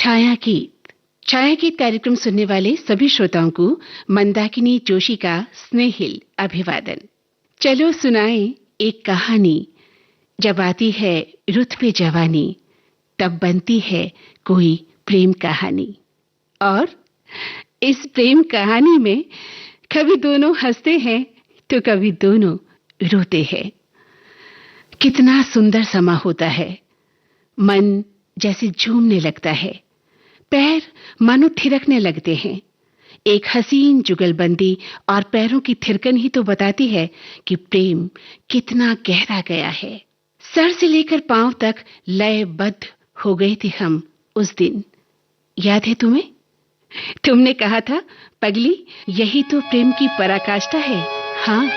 छाया गीत कार्यक्रम सुनने वाले सभी श्रोताओं को मंदाकिनी जोशी का स्नेहिल अभिवादन। चलो सुनाएं एक कहानी। जब आती है रुत पे जवानी, तब बनती है कोई प्रेम कहानी। और इस प्रेम कहानी में कभी दोनों हंसते हैं तो कभी दोनों रोते हैं। कितना सुंदर समा होता है। मन जैसे झूमने लगता है, पैर मानो थिरकने लगते हैं। एक हसीन जुगलबंदी और पैरों की थिरकन ही तो बताती है कि प्रेम कितना गहरा गया है। सर से लेकर पांव तक लयबद्ध हो गए थे हम उस दिन। याद है तुम्हें? तुमने कहा था, पगली यही तो प्रेम की पराकाष्ठा है। हाँ।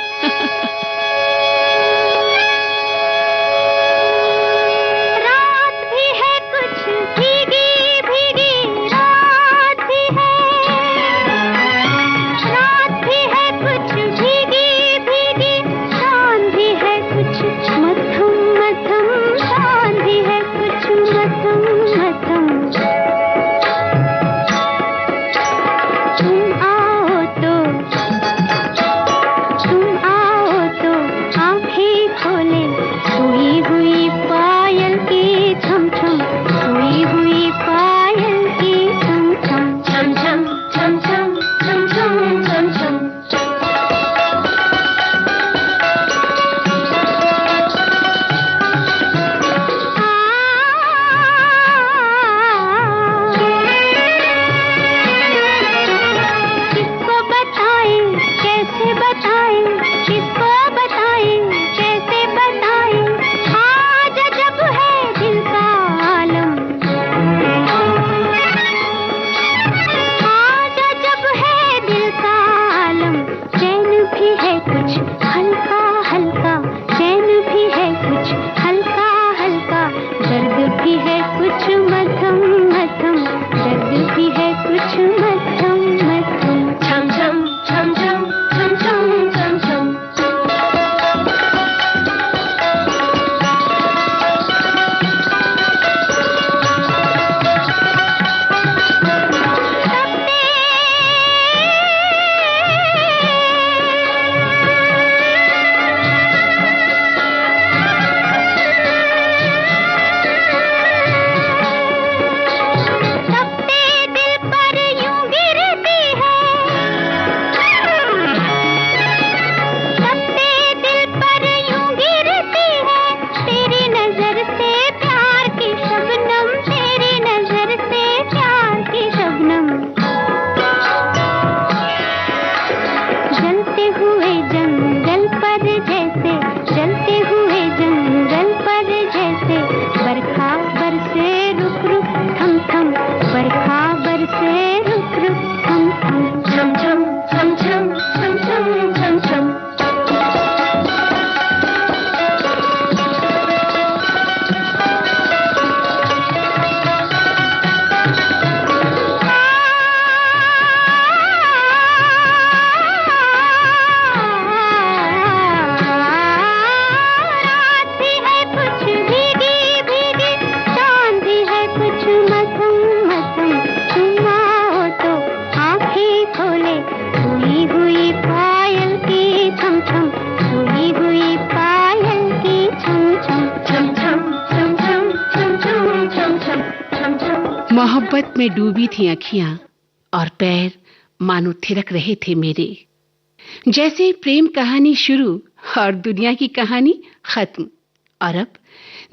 मोहब्बत में डूबी थी अखियां और पैर मानो थिरक रहे थे मेरे। जैसे प्रेम कहानी शुरू और दुनिया की कहानी खत्म। और अब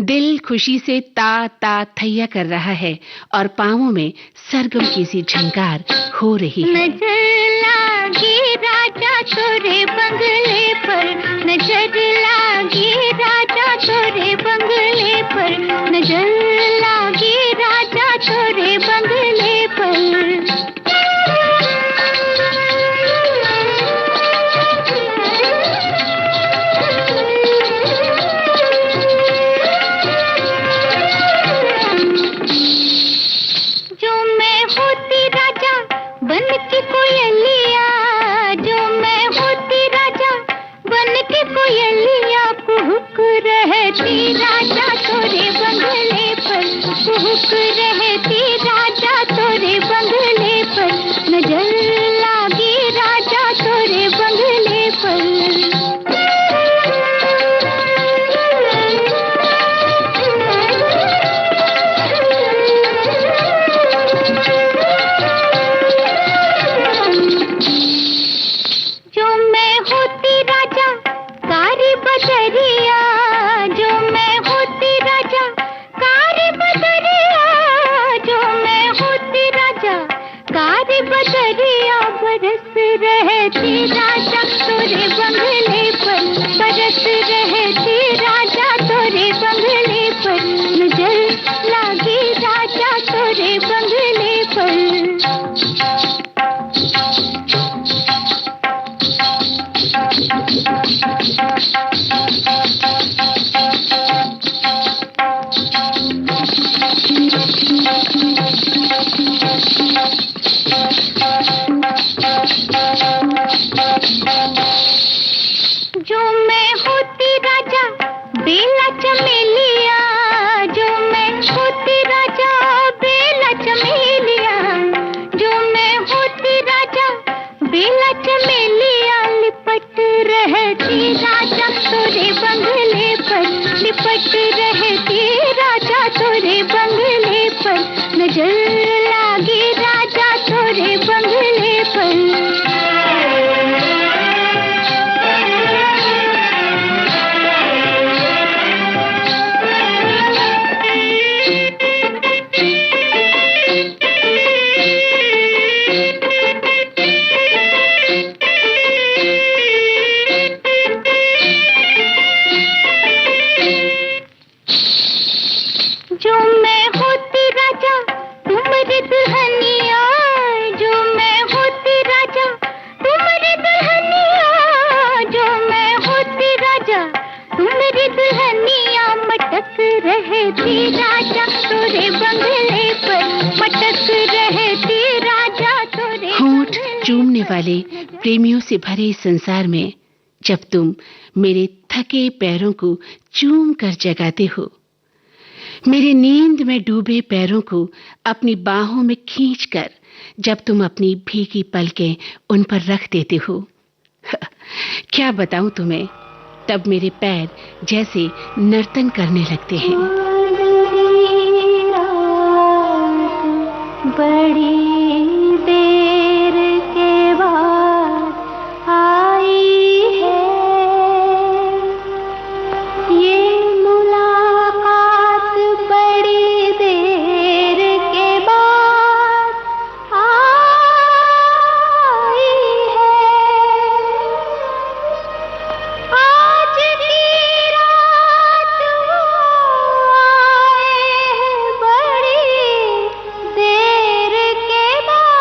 दिल खुशी से ता ता थैया कर रहा है और पांवों में सरगम की सी झंकार हो रही है। नजर लागी राजा तोरे बंगले पर, नजर लागी राजा तोरे बंगले पर, नजर लागी राजा तोरे बंगले पर। बन के कोयलिया, जो मैं होती राजा बन के कोयलिया। मटक रहती राजा तोरे होंठ चूमने वाले प्रेमियों से भरे इस संसार में जब तुम मेरे थके पैरों को चूम कर जगाते हो, मेरे नींद में डूबे पैरों को अपनी बाहों में खींचकर जब तुम अपनी भीगी पलकें उन पर रख देते हो, क्या बताऊं तुम्हें, तब मेरे पैर जैसे नर्तन करने लगते हैं। बड़ी देर के बाद आई है ये मुलाकात, बड़ी देर के बाद आई है। आज की रात वो आए हैं, बड़ी देर के बाद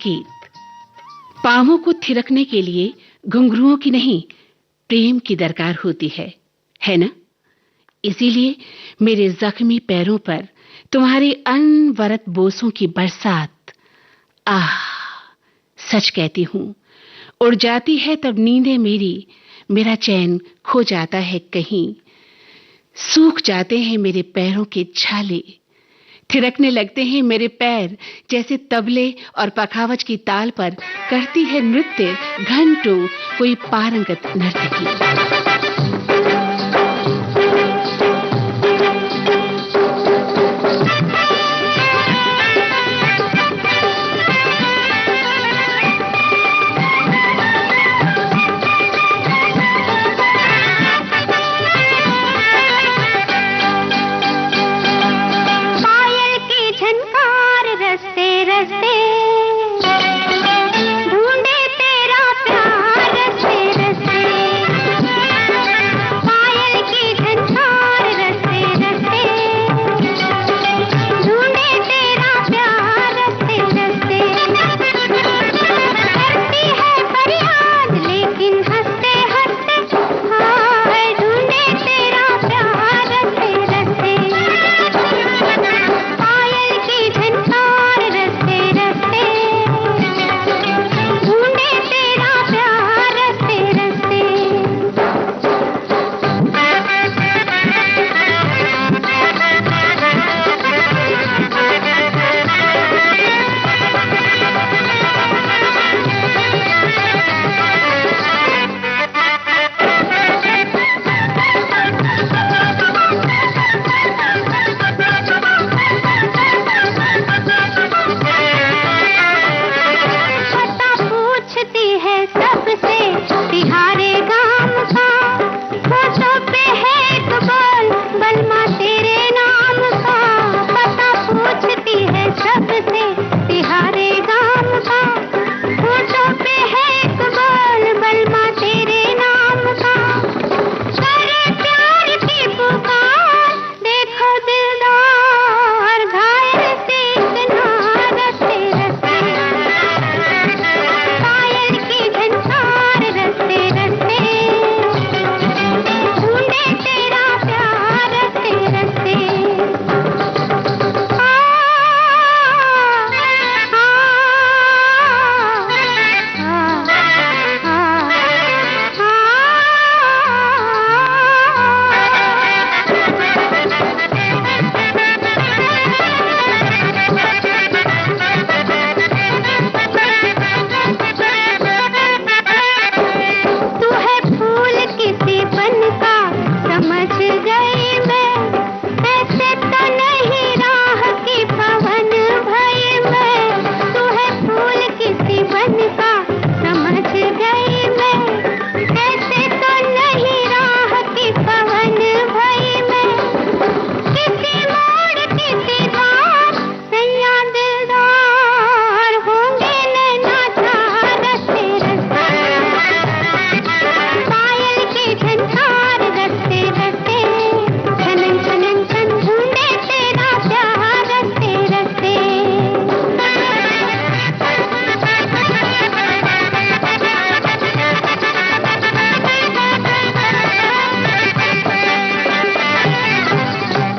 गीत। पांवों को थिरकने के लिए घुंघरुओं की नहीं, प्रेम की दरकार होती है ना? इसीलिए मेरे जख्मी पैरों पर तुम्हारे अनवरत बोसों की बरसात। आह, सच कहती हूं, उड़ जाती है तब नींदें मेरी, मेरा चैन खो जाता है कहीं। सूख जाते हैं मेरे पैरों के छाले, थिरकने लगते हैं मेरे पैर जैसे तबले और पखावज की ताल पर करती है नृत्य घंटों कोई पारंगत नर्तकी।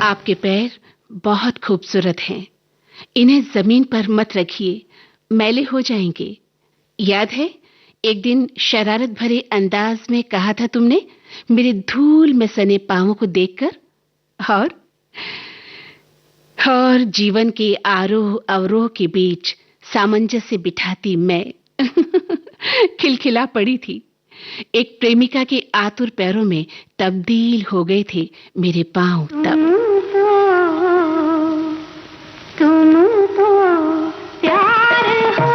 आपके पैर बहुत खूबसूरत हैं। इन्हें जमीन पर मत रखिए, मैले हो जाएंगे। याद है एक दिन शरारत भरे अंदाज में कहा था तुमने मेरे धूल में सने पांवों को देखकर? और जीवन के आरोह अवरोह के बीच सामंजस्य बिठाती मैं खिलखिला पड़ी थी। एक प्रेमिका के आतुर पैरों में तब्दील हो गए थे मेरे पांव तब। तुम तो प्यार हो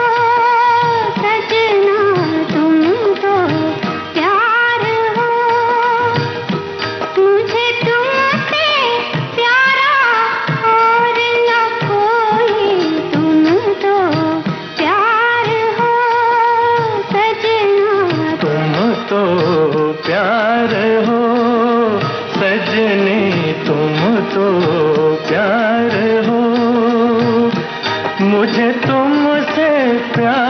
सजना, तुम तो प्यार हो, मुझे तुमसे प्यारा और न कोई। तुम तो प्यार हो सजना, तुम तो प्यार हो सजने, तुम तो प्यार हो, मुझे तुमसे प्यार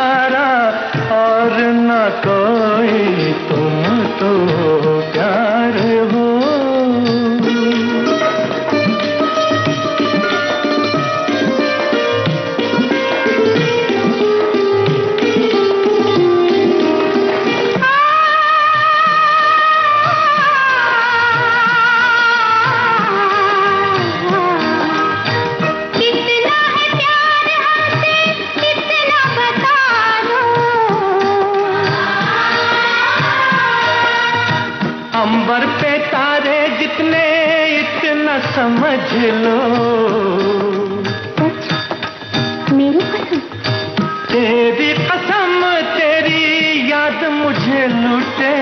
समझ लो। सच, मेरी कसम। तेरी कसम, तेरी याद मुझे लूटे।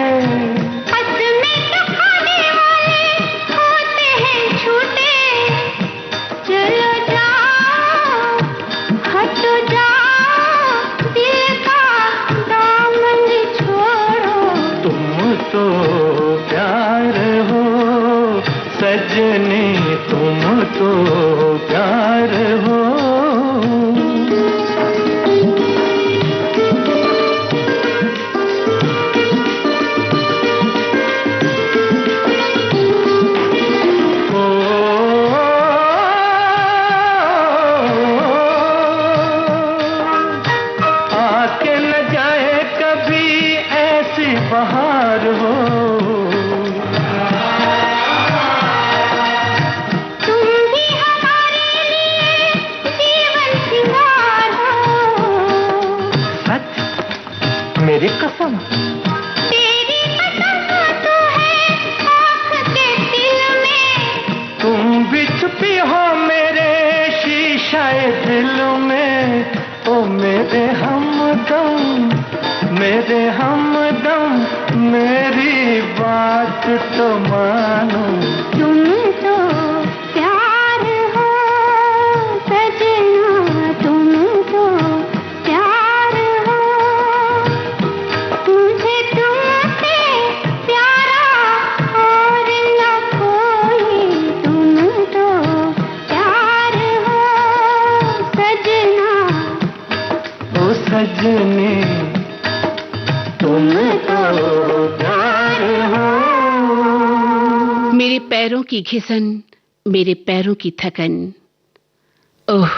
कसमें तो खाने वाले होते हैं झूठे। चलो जाओ, हटो जाओ, दिल का दामन छोड़ो। तुम तो प्यार हो सजनी, तुम तो प्यार हो। आके न जाए कभी ऐसी बहार हो। तुम भी हमारे लिए जीवन सिंगार हो। सच, मेरी कसम। तेरी कसम तो है आँख के दिल में। तुम भी छुपी हो मेरे शीशाए दिल में। ओ मेरे हमदम, मेरे हमदम, मेरी बात तो मानो। तुम तो प्यार हो सजना, तुम तो प्यार हो। मुझे तुमसे प्यारा और न कोई। तुम तो प्यार हो सजना। ओ सजनी, तुम तो प्यार हो। मेरे पैरों की घिसन, मेरे पैरों की थकन, ओह,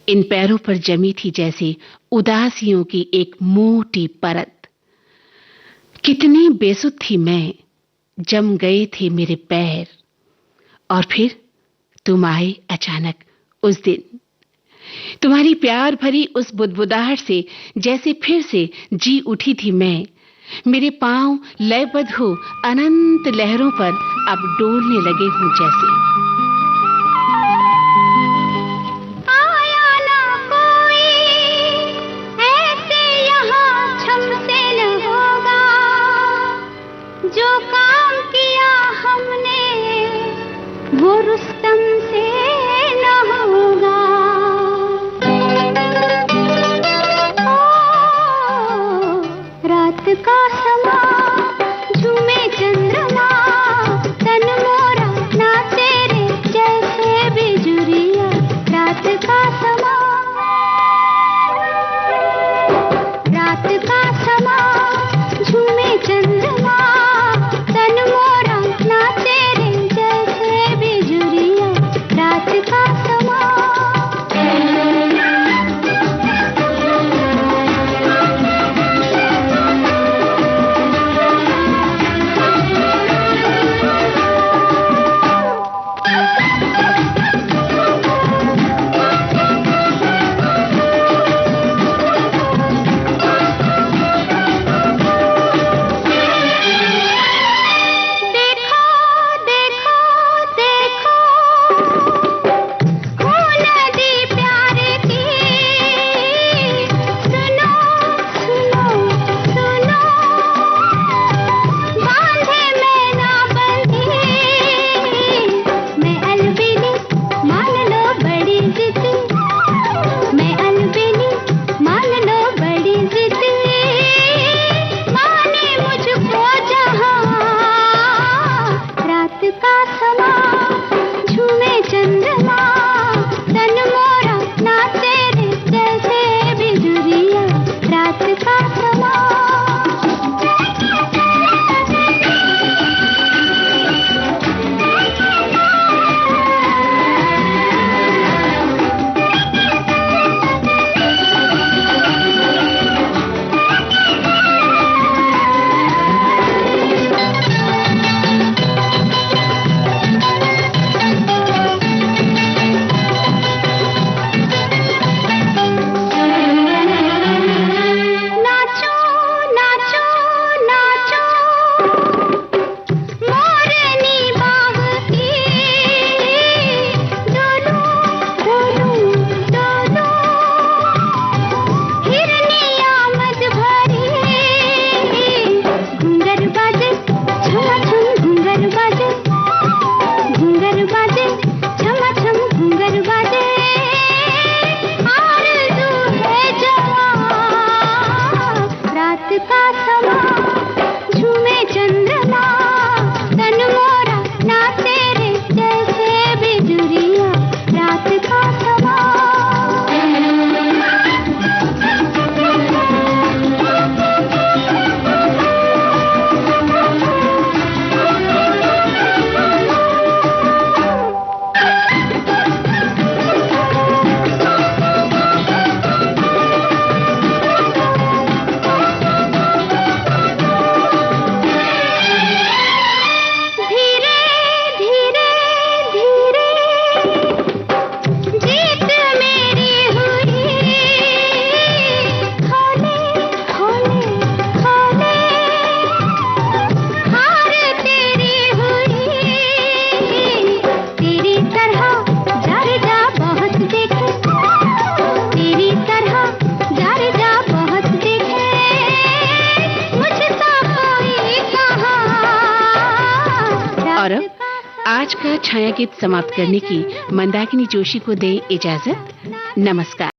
इन पैरों पर जमी थी जैसे उदासियों की एक मोटी परत। कितनी बेसुध थी मैं, जम गए थे मेरे पैर। और फिर तुम आए अचानक उस दिन। तुम्हारी प्यार भरी उस बुदबुदाहट से जैसे फिर से जी उठी थी मैं। मेरे पांव लयबद्ध हो अनंत लहरों पर अब डोलने लगे हूं जैसे। आया ना कोई ऐसे यहाँ छम से न होगा। जो काम किया हमने वो रुस्तम से न होगा। ओ, रात का समा झूमे चंद्रमा, तन मोरा नाचे रे और अब आज का छाया गीत समाप्त करने की मंदाकिनी जोशी को दें इजाजत। नमस्कार।